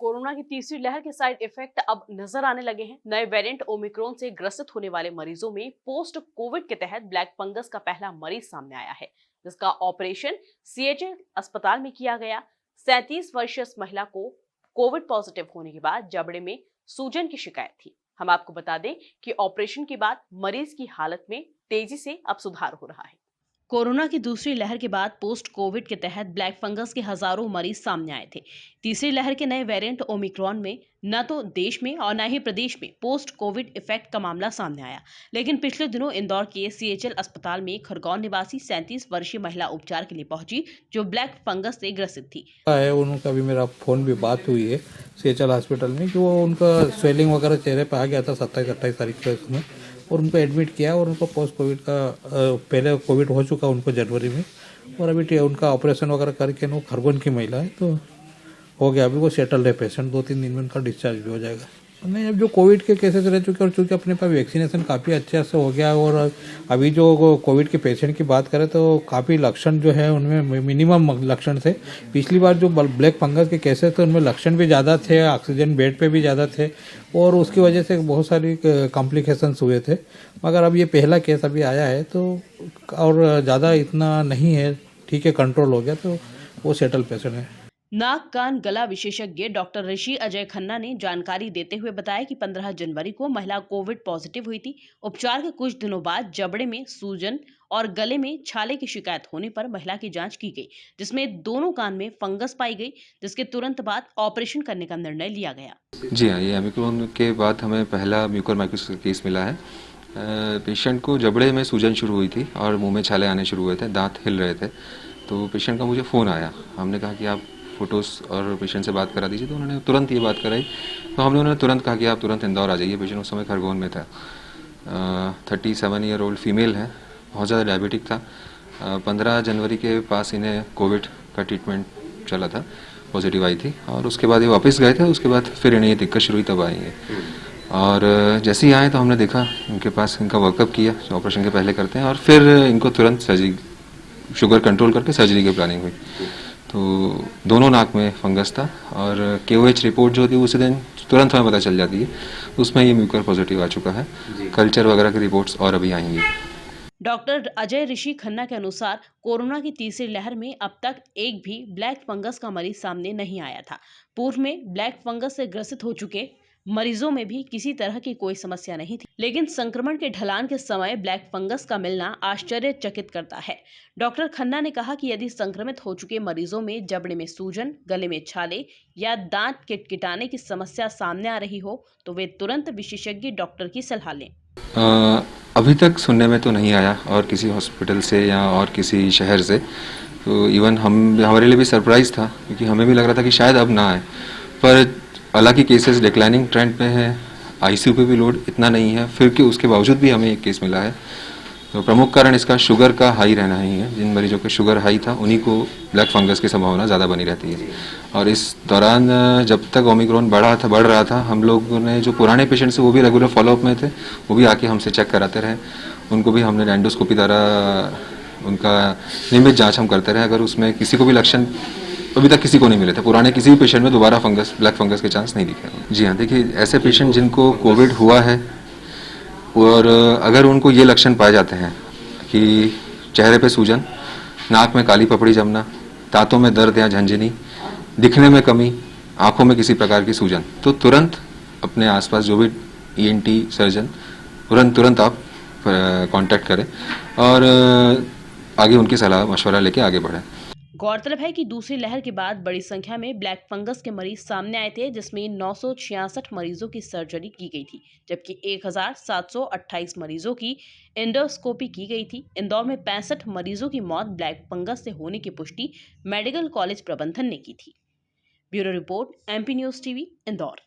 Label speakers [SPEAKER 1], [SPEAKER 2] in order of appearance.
[SPEAKER 1] Corona की तीसरी लहर के साइड इफेक्ट अब नजर आने लगे हैं। नए वेरिएंट ओमिक्रॉन से ग्रसित होने वाले मरीजों में पोस्ट कोविड के तहत ब्लैक फंगस का पहला मरीज सामने आया है, जिसका ऑपरेशन सीएचएल अस्पताल में किया गया। 37 वर्षीय इस महिला को कोविड पॉजिटिव होने के बाद जबड़े में सूजन की शिकायत थी। हम आपको बता दें कि ऑपरेशन के बाद मरीज की हालत में तेजी से अब सुधार हो रहा है। कोरोना की दूसरी लहर के बाद पोस्ट कोविड के तहत ब्लैक फंगस के हजारों मरीज सामने आए थे। तीसरी लहर के नए वेरिएंट ओमिक्रॉन में न तो देश में और न ही प्रदेश में पोस्ट कोविड इफेक्ट का मामला सामने आया, लेकिन पिछले दिनों इंदौर के सीएचएल अस्पताल में खरगोन निवासी 37 वर्षीय महिला उपचार के लिए पहुंची, जो ब्लैक फंगस से ग्रसित थी।
[SPEAKER 2] उनका भी मेरा फोन भी बात हुई है सीएचएल हॉस्पिटल में कि वो उनका स्वेलिंग वगैरह चेहरे पे आ गया था 27-28 तारीख को उसमें, और उनको एडमिट किया और उनको पोस्ट कोविड का पहले कोविड हो चुका उनको जनवरी में, और अभी उनका ऑपरेशन वगैरह करके वो खरगोन की महिला है तो हो गया। अभी वो सेटल्ड है पेशेंट, 2-3 दिन में उनका डिस्चार्ज भी हो जाएगा। नहीं, अब जो कोविड के केसेस रह चुके और चूँकि अपने पास वैक्सीनेशन काफ़ी अच्छे से हो गया, और अभी जो कोविड के पेशेंट की बात करें तो काफ़ी लक्षण जो है उनमें मिनिमम लक्षण थे। पिछली बार जो ब्लैक फंगस के केसेस थे उनमें लक्षण भी ज़्यादा थे, ऑक्सीजन बेड पे भी ज़्यादा थे, और उसकी वजह से बहुत सारी कॉम्प्लिकेशंस हुए थे। मगर अब ये पहला केस अभी आया है तो और ज़्यादा इतना नहीं है, ठीक है, कंट्रोल हो गया, तो वो सेटल पेशेंट है।
[SPEAKER 1] नाक कान गला विशेषज्ञ डॉक्टर ऋषि अजय खन्ना ने जानकारी देते हुए बताया कि 15 जनवरी को महिला कोविड पॉजिटिव हुई थी। उपचार के कुछ दिनों बाद जबड़े में सूजन और गले में छाले की शिकायत होने पर महिला की जांच की गई, जिसमें दोनों कान में फंगस पाई गई, जिसके तुरंत बाद ऑपरेशन करने का निर्णय लिया गया।
[SPEAKER 3] जी हाँ, ये ओमिक्रॉन के बाद हमें पहला म्यूकोरमाइकोसिस का केस मिला है। पेशेंट को जबड़े में सूजन शुरू हुई थी और मुंह में छाले आने शुरू हुए थे, दांत हिल रहे थे। तो पेशेंट का मुझे फ़ोन आया, हमने कहा कि आप फ़ोटोज़ और पेशेंट से बात करा दीजिए, तो उन्होंने तुरंत ये बात कराई। तो हमने उन्हें तुरंत कहा कि आप तुरंत इंदौर आ जाइए। पेशेंट उस समय खरगोन में था। 37 ईयर ओल्ड फीमेल है, बहुत ज़्यादा डायबिटिक था। 15 जनवरी के पास इन्हें कोविड का ट्रीटमेंट चला था, पॉजिटिव आई थी, और उसके बाद ये वापस गए थे। उसके बाद फिर इन्हें ये दिक्कत शुरू हुई, तब आएंगे। और जैसे ही आए तो हमने देखा इनके पास, इनका वर्कअप किया जो ऑपरेशन के पहले करते हैं, और फिर इनको तुरंत सर्जरी, शुगर कंट्रोल करके सर्जरी की प्लानिंग हुई। तो दोनों नाक में फंगस था, और KOH रिपोर्ट जो थी उसी दिन तुरंत हमें पता चल जाती है, उसमें ये म्यूकर पॉजिटिव आ चुका है। कल्चर वगैरह की रिपोर्ट्स और अभी आएंगी।
[SPEAKER 1] डॉक्टर अजय ऋषि खन्ना के अनुसार कोरोना की तीसरी लहर में अब तक एक भी ब्लैक फंगस का मरीज सामने नहीं आया था। पूर्व में ब्लैक फंगस से ग्रसित हो चुके मरीजों में भी किसी तरह की कोई समस्या नहीं थी, लेकिन संक्रमण के ढलान के समय ब्लैक फंगस का मिलना आश्चर्यचकित करता है। डॉक्टर खन्ना ने कहा कि यदि संक्रमित हो चुके मरीजों में जबड़े में सूजन, गले में छाले या दांत किटकिटाने की समस्या सामने आ रही हो तो वे तुरंत विशेषज्ञ डॉक्टर की सलाह लें।
[SPEAKER 3] अभी तक सुनने में तो नहीं आया, और किसी हॉस्पिटल से या और किसी शहर से। तो इवन हमारे लिए भी सरप्राइज़ था, क्योंकि हमें भी लग रहा था कि शायद अब ना आए। पर हालांकि केसेस डिक्लाइनिंग ट्रेंड पे हैं, ICU पे भी लोड इतना नहीं है, फिर कि उसके बावजूद भी हमें एक केस मिला है। तो प्रमुख कारण इसका शुगर का हाई रहना ही है। जिन मरीजों के शुगर हाई था उन्हीं को ब्लैक फंगस की संभावना ज़्यादा बनी रहती है। और इस दौरान जब तक ओमिक्रॉन बढ़ रहा था, हम लोगों ने जो पुराने पेशेंट्स वो भी रेगुलर फॉलोअप में थे, वो भी आके हमसे चेक कराते रहे। उनको भी हमने एंडोस्कोपी द्वारा उनका नियमित जाँच हम करते रहे। अगर उसमें किसी को भी लक्षण अभी तक किसी को नहीं मिले थे, पुराने किसी भी पेशेंट में दोबारा ब्लैक फंगस के चांस नहीं दिखे। जी हाँ, देखिए, ऐसे पेशेंट जिनको कोविड हुआ है और अगर उनको ये लक्षण पाए जाते हैं कि चेहरे पे सूजन, नाक में काली पपड़ी जमना, दांतों में दर्द या झंझनी, दिखने में कमी, आंखों में किसी प्रकार की सूजन, तो तुरंत अपने आसपास जो भी ENT सर्जन, तुरंत आप कांटेक्ट करें और आगे उनकी सलाह मशवरा लेके आगे बढ़ें।
[SPEAKER 1] गौरतलब है कि दूसरी लहर के बाद बड़ी संख्या में ब्लैक फंगस के मरीज सामने आए थे, जिसमें 966 मरीजों की सर्जरी की गई थी, जबकि 1728 मरीजों की एंडोस्कोपी की गई थी। इंदौर में 65 मरीजों की मौत ब्लैक फंगस से होने की पुष्टि मेडिकल कॉलेज प्रबंधन ने की थी। Bureau report, MP news TV, Indore.